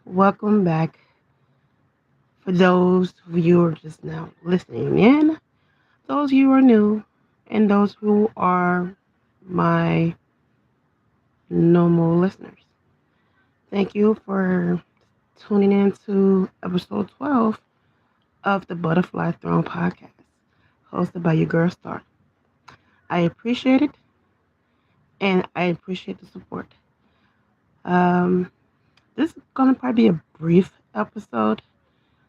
Welcome back. For those of you who are just now listening in, those of you who are new, and those who are my normal listeners. Thank you for tuning in to episode 12 of the Butterfly Throne Podcast, hosted by your girl Star. I appreciate it, and I appreciate the support. Um, this is gonna probably be a brief episode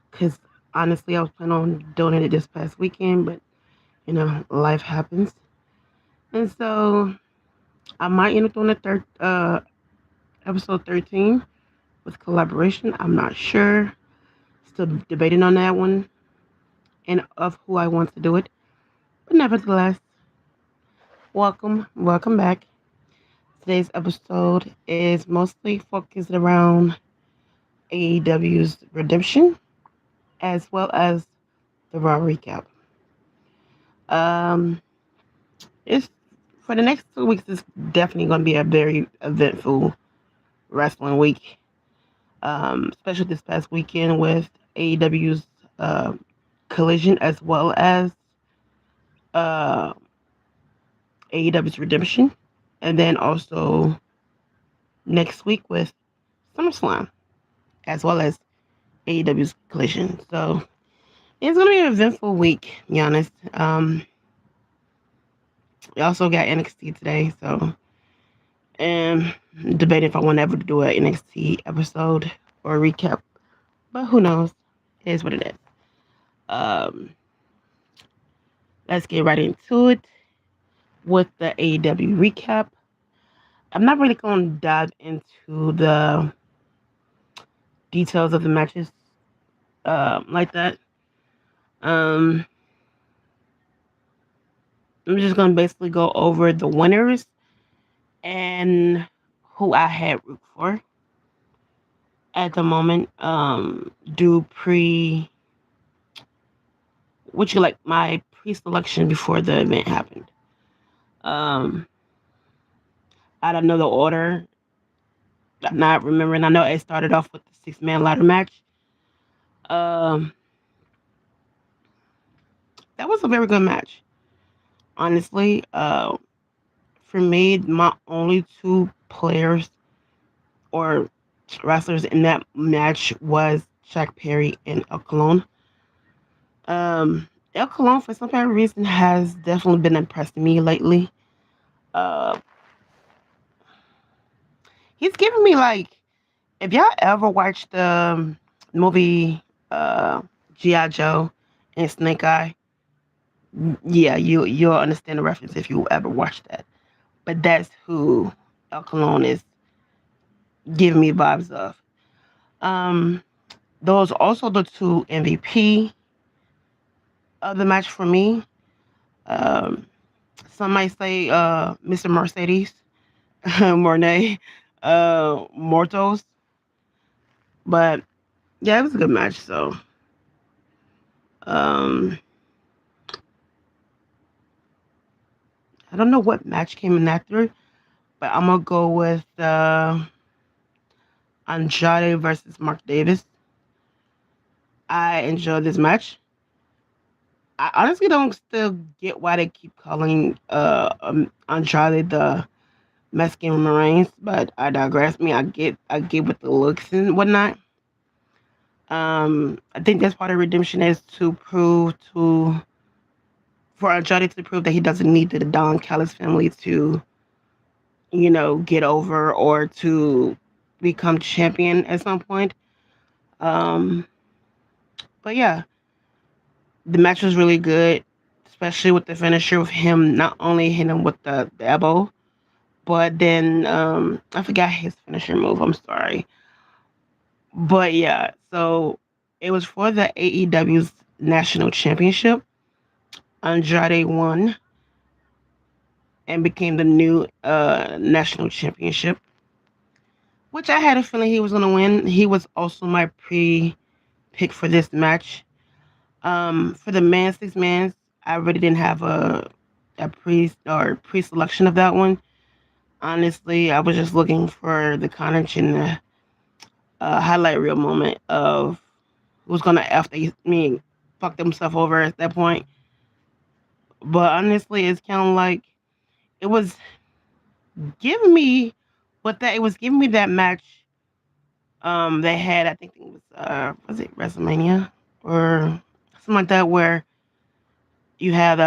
because honestly, I was planning on doing it this past weekend, but life happens. And so I might end up doing a episode 13 with collaboration. I'm not sure. Still debating on that one and of who I want to do it. But nevertheless, welcome back. Today's episode is mostly focused around AEW's Redemption as well as the Raw recap. Um, it's for the next 2 weeks. It's definitely going to be a very eventful wrestling week, especially this past weekend with AEW's Collision as well as uh, AEW's Redemption, and then also next week with SummerSlam as well as AEW's Collision. So it's gonna be an eventful week, to be honest. We also got NXT today, so and debating if I want to ever do an NXT episode or recap, but who knows? It is what it is. Um, let's get right into it with the AEW recap. I'm not really going to dive into the details of the matches like that. I'm just going to basically go over the winners and who I had root for at the moment. Do my pre-selection before the event happened. I don't know the order. I'm not remembering. I know it started off with the 6-man ladder match. Um, that was a very good match, honestly. For me, my only two players or wrestlers in that match was Jack Perry and El Colon. El Colon, for some kind of reason, has definitely been impressing me lately. Uh, he's giving me like, if y'all ever watched the movie uh, G.I. Joe and Snake Eye, yeah, you'll understand the reference if you ever watched that. But that's who El Colon is giving me vibes of. Um, those also the two MVP of the match for me. Um, some might say Mr. Mercedes, Mornay, Mortos. But yeah, it was a good match. So um, I don't know what match came in after, but I'm gonna go with Andrade versus Mark Davis. I enjoyed this match. I honestly don't still get why they keep calling Andrade the Mexican Marines, but I digress. I get with the looks and whatnot. I think that's part of redemption is to prove to for Andrade to prove that he doesn't need the Don Callis family to, get over or to become champion at some point. Um, but yeah, the match was really good, especially with the finisher with him not only hitting him with the elbow, but then I forgot his finisher move. I'm sorry. But yeah, so it was for the AEW's national championship. Andrade won and became the new national championship, which I had a feeling he was going to win. He was also my pre pick for this match. For the man six man, I really didn't have a pre selection of that one. Honestly, I was just looking for the Connor Chin highlight reel moment of who's gonna after me fuck themselves over at that point. But honestly, it's kind of like it was giving me what that it was giving me that match. They had I think it was it WrestleMania or something like that where you had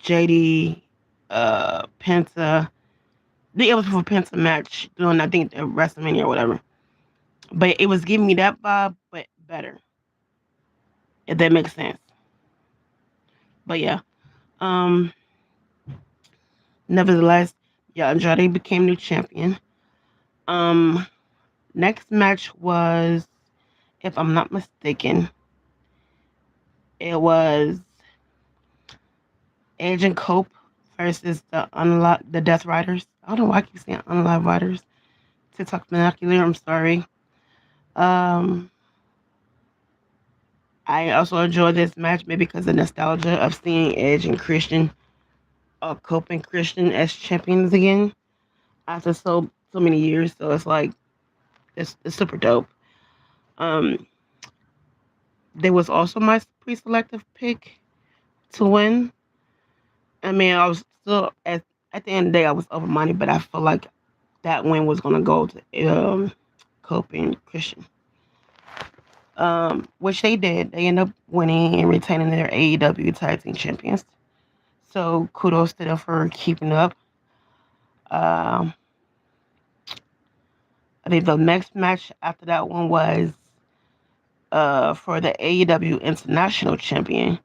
JD Penta. It was for Penta match doing I think the WrestleMania or whatever. But it was giving me that vibe, but better if that makes sense. But yeah, um, nevertheless, yeah, Andrade became new champion. Um, Next match was, if I'm not mistaken, it was Agent Cope versus the Death Riders. I don't know why I keep saying Unalive Riders. TikTok vernacular. I'm sorry. Um, I also enjoyed this match maybe because of the nostalgia of seeing Edge and Christian, Cope and Christian as champions again after so many years. So it's like it's super dope. Um, there was also my pre-selective pick to win. I mean, I was still at the end of the day, I was over money, but I feel like that win was gonna go to Cope and Christian. Which they did. They ended up winning and retaining their AEW Tag Team Champions. So kudos to them for keeping up. Um, I think the next match after that one was for the AEW International Championship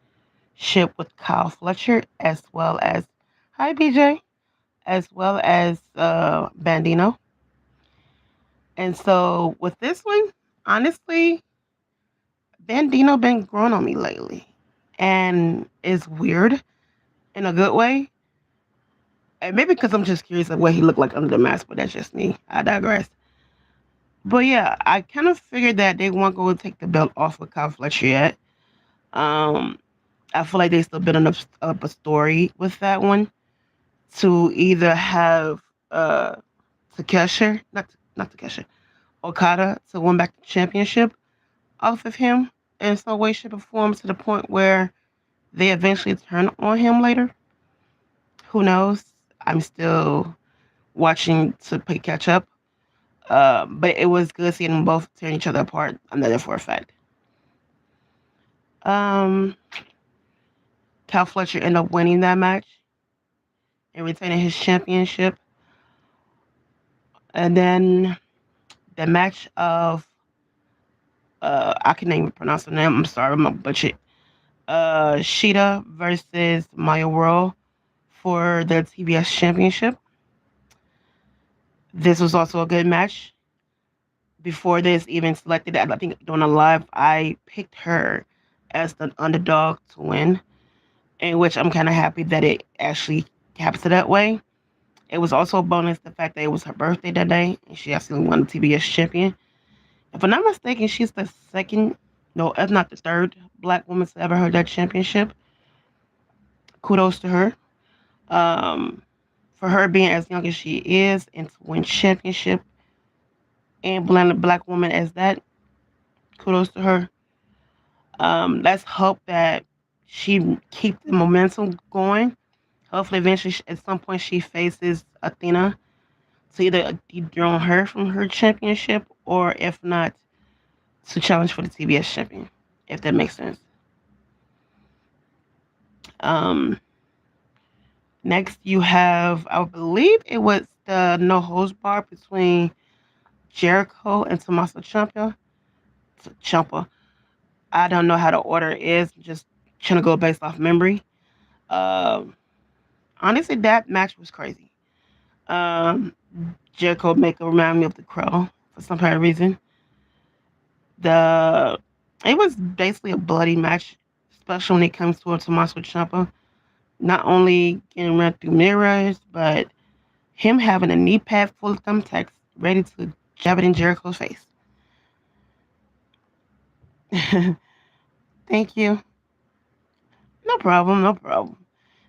with Kyle Fletcher as well as hi BJ as well as Bandino. And so with this one, honestly, Bandino been growing on me lately, and it's weird in a good way. And maybe because I'm just curious of what he looked like under the mask, but that's just me. I digress. But yeah, I kind of figured that they weren't going to take the belt off of Kyle Fletcher yet. Um, I feel like they still building up a story with that one to either have Takeshi, not Takeshi, Okada to win back the championship off of him in some way, shape, or form to the point where they eventually turn on him later. Who knows? I'm still watching to play catch up. But it was good seeing them both tearing each other apart. I know that for a fact. Um, Cal Fletcher ended up winning that match and retaining his championship. And then the match of I can even pronounce the name. I'm sorry, I'm a butcher. Sheeta versus Maya World for the TBS championship. This was also a good match. Before this even selected, I think during a live, I picked her as the underdog to win, in which I'm kind of happy that it actually happened that way. It was also a bonus the fact that it was her birthday that day, and she actually won the TBS champion. If I'm not mistaken, she's the second, no, if not the third black woman to ever hold that championship. Kudos to her. Um, for her being as young as she is and to win championship and blend a black woman as that, kudos to her. Let's hope that she keep the momentum going. Hopefully, eventually, at some point, she faces Athena to either dethrone her from her championship or, if not, to challenge for the TBS champion, if that makes sense. Um, Next, you have, I believe it was the no holds bar between Jericho and Tommaso Ciampa. Ciampa. I don't know how the order is. Just trying to go based off memory. Um, Honestly, that match was crazy. Um, Jericho make it remind me of the Crow for some kind of reason. The It was basically a bloody match, especially when it comes to Tommaso Ciampa. Not only getting ran through mirrors, but him having a knee pad full of thumbtacks ready to jab it in Jericho's face. Thank you. No problem, no problem.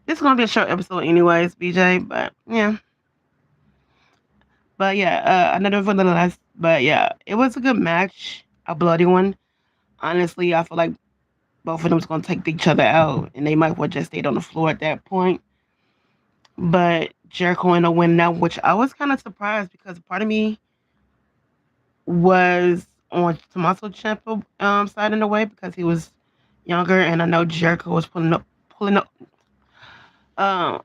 This is gonna be a short episode anyways, BJ, but yeah. But yeah, another for the last. But yeah, it was a good match, a bloody one. Honestly, I feel like both of them was gonna take each other out, and they might well just stayed on the floor at that point. But Jericho ended up winning that, which I was kind of surprised because part of me was on Tommaso Ciampa side in a way because he was younger, and I know Jericho was pulling up. Um,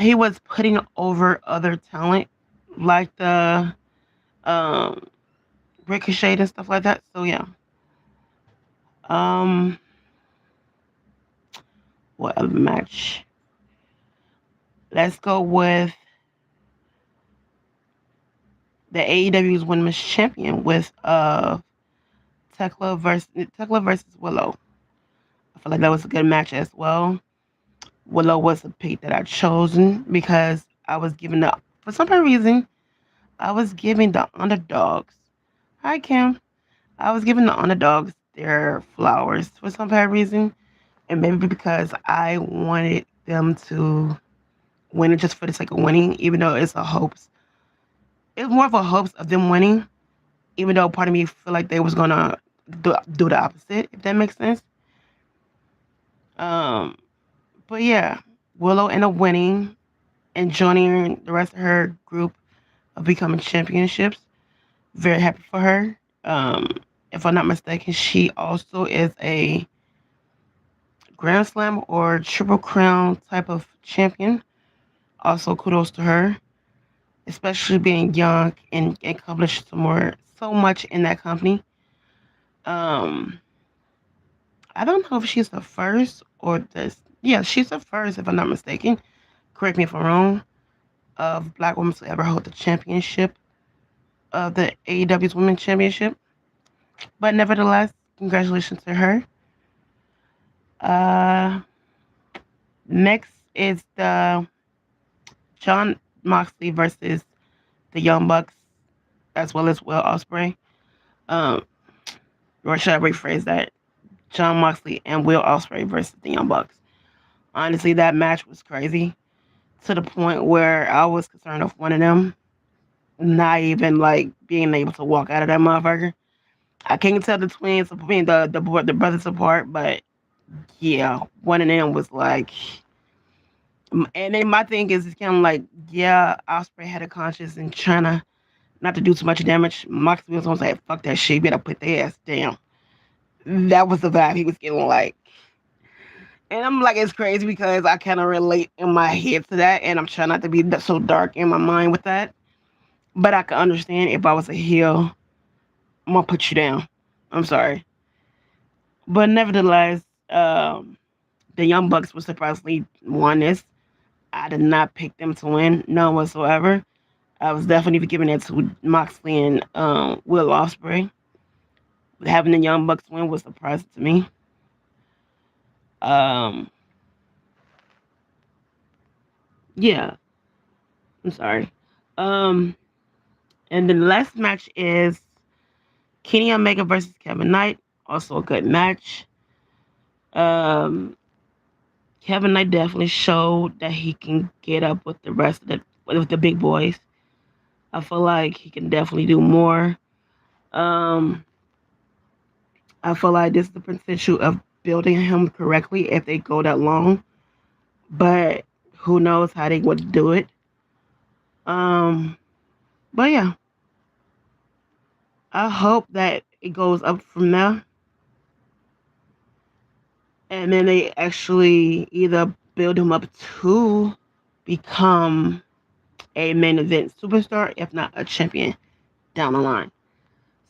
he was putting over other talent like the um Ricochet and stuff like that. So yeah. Um, what other match? Let's go with the AEW's Women's Champion with Tekla versus Willow. I feel like that was a good match as well. Willow was a pick that I chosen because I was giving the for some reason I was giving the underdogs. Hi Kim. I was giving the underdogs their flowers for some reason, and maybe because I wanted them to win it just for the sake of winning, even though it's a hopes. It's more of a hopes of them winning, even though part of me feel like they was gonna do the opposite, if that makes sense. Um, but yeah, Willow ended up winning and joining the rest of her group of becoming championships. Very happy for her. If I'm not mistaken, she also is a Grand Slam or Triple Crown type of champion. Also, kudos to her, especially being young and accomplished so much in that company. Um, I don't know if she's the first or this. Yeah, she's the first, if I'm not mistaken. Correct me if I'm wrong. Of black women to ever hold the championship of the AEW's Women's Championship. But nevertheless, congratulations to her. Uh, Next is the John Moxley versus the Young Bucks, as well as Will Ospreay. Um, or should I rephrase that? John Moxley and Will Ospreay versus the Young Bucks. Honestly, that match was crazy to the point where I was concerned of one of them not even like being able to walk out of that motherfucker. I can't tell the twins, I mean the brothers apart, but yeah, one of them was like, and then my thing is, it's kind of like, yeah, Osprey had a conscience and trying to not to do too much damage. Moxley was almost like, fuck that shit, you better put their ass down. That was the vibe he was getting like. And I'm like, it's crazy because I kind of relate in my head to that, and I'm trying not to be so dark in my mind with that. But I can understand if I was a heel, I'm gonna put you down. I'm sorry, but nevertheless, the Young Bucks were surprisingly won this. I did not pick them to win, none whatsoever. I was definitely giving it to Moxley and Will Ospreay. Having the Young Bucks win was surprising to me. Um, yeah, I'm sorry. Um, and the last match is Kenny Omega versus Kevin Knight. Also a good match. Um, Kevin Knight definitely showed that he can get up with the rest of the big boys. I feel like he can definitely do more. Um, I feel like this is the potential of building him correctly if they go that long. But who knows how they would do it. Um, but yeah, I hope that it goes up from there. And then they actually either build him up to become a main event superstar, if not a champion down the line.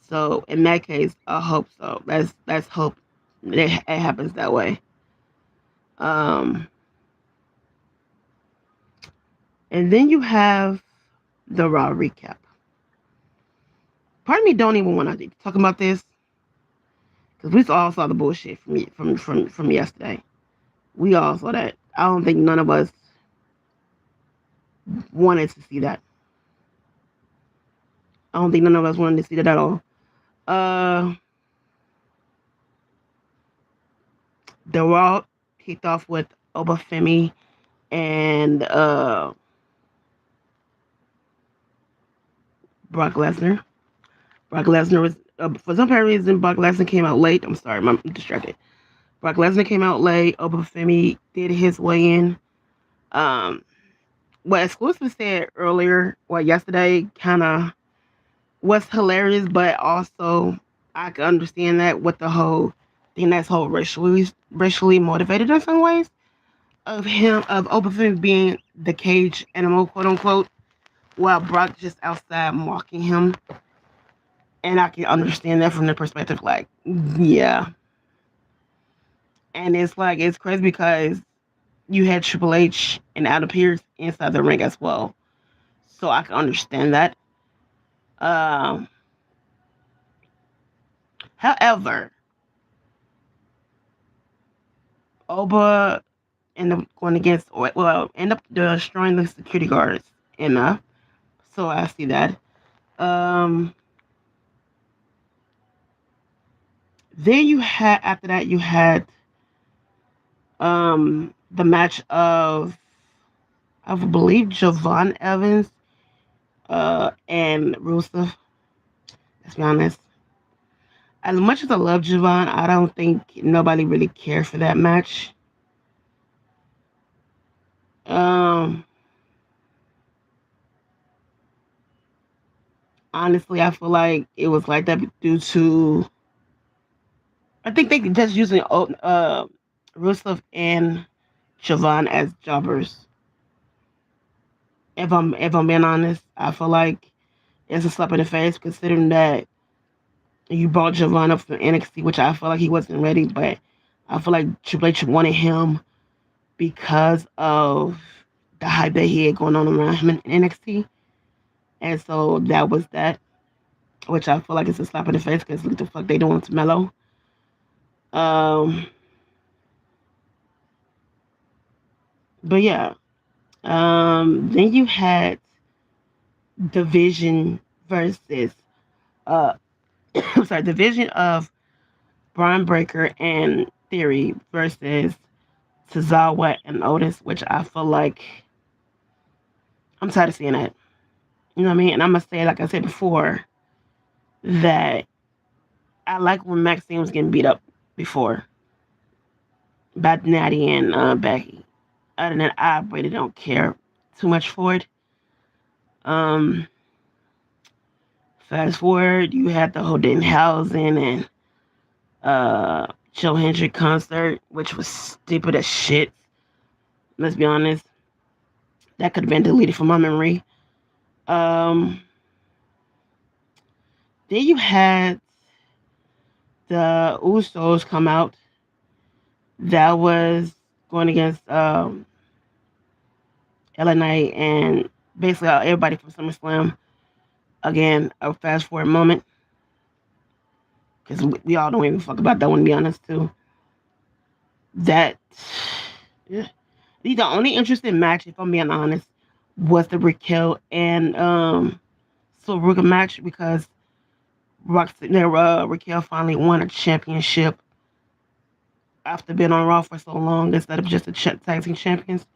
So in that case, I hope so. Let's hope it happens that way. Um, and then you have the Raw recap. Part of me don't even want to talk about this because we all saw the bullshit from yesterday. We all saw that. I don't think none of us wanted to see that. I don't think none of us wanted to see that at all. Uh, the Raw kicked off with Obafemi and Brock Lesnar. Brock Lesnar was, for some reason, Brock Lesnar came out late. I'm sorry, I'm distracted. Brock Lesnar came out late. Obafemi did his weigh in. Um, what Exclusive said earlier, or yesterday, kind of was hilarious, but also I can understand that with the whole thing that's whole racially motivated in some ways of Obafemi being the cage animal, quote unquote, while Brock just outside mocking him. And I can understand that from the perspective, like, yeah. And it's like, it's crazy because you had Triple H and Adam Pearce inside the ring as well. So I can understand that. Um, However, Oba ended up going against, well, end up destroying the security guards enough. So I see that. Um, then you had, after that, you had the match of, I believe, Javon Evans and Rusev. Let's be honest. As much as I love Javon, I don't think nobody really cared for that match. Um, Honestly, I feel like it was like that due to, I think they just using Rusev and Javon as jobbers. If I'm being honest, I feel like it's a slap in the face considering that you brought Javon up from NXT, which I feel like he wasn't ready, but I feel like Triple H wanted him because of the hype that he had going on around him in NXT. And so that was that, which I feel like it's a slap in the face because look the fuck they doing to Mello. Um, but yeah. Then you had Division versus uh I'm sorry, Division of Braun Breaker and Theory versus Tozawa and Otis, which I feel like I'm tired of seeing that. You know what I mean? And I'm gonna say, like I said before, that I like when Maxine was getting beat up before by Natty and Becky. Other than that, I really don't care too much for it. Um, Fast forward, you had the whole Denhausen and Joe Hendrick concert, which was stupid as shit. Let's be honest. That could have been deleted from my memory. Um, then you had the Usos come out. That was going against LA Knight and basically everybody from SummerSlam. Again, a fast forward moment. Because we all don't even fuck about that one, to be honest, too. That. Yeah. The only interesting match, if I'm being honest, was the Raquel and Silver match because Raquel finally won a championship after being on Raw for so long instead of just a tag team champions,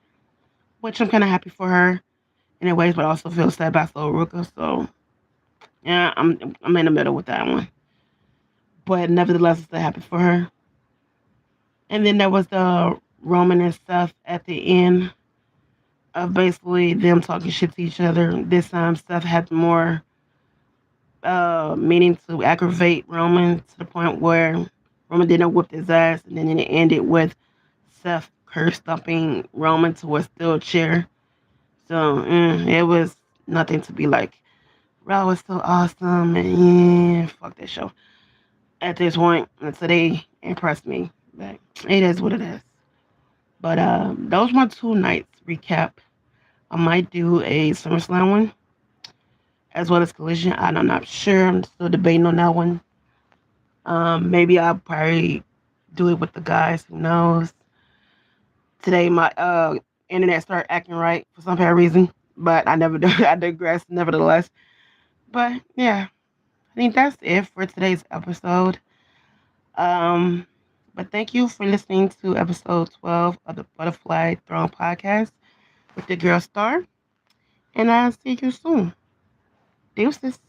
which I'm kind of happy for her in a ways, but I also feel sad about Ruka. So yeah, I'm in the middle with that one, but nevertheless, I'm still happy for her. And then there was the Roman and stuff at the end of basically them talking shit to each other. This time, Seth had more meaning to aggravate Roman to the point where Roman didn't whip his ass, and then it ended with Seth curse stomping Roman to a steel chair. So it was nothing to be like. Raw was so awesome, and fuck that show. At this point, so they impressed me. But it is what it is. But those were 2 nights recap. I might do a SummerSlam one as well as Collision. I'm not sure. I'm still debating on that one. Maybe I'll probably do it with the guys. Who knows? Today my internet started acting right for some reason, but I never I digress nevertheless. But yeah, I think that's it for today's episode. Um, but thank you for listening to episode 12 of the Butterfly Throne Podcast with the girl Star, and I'll see you soon. Deuces.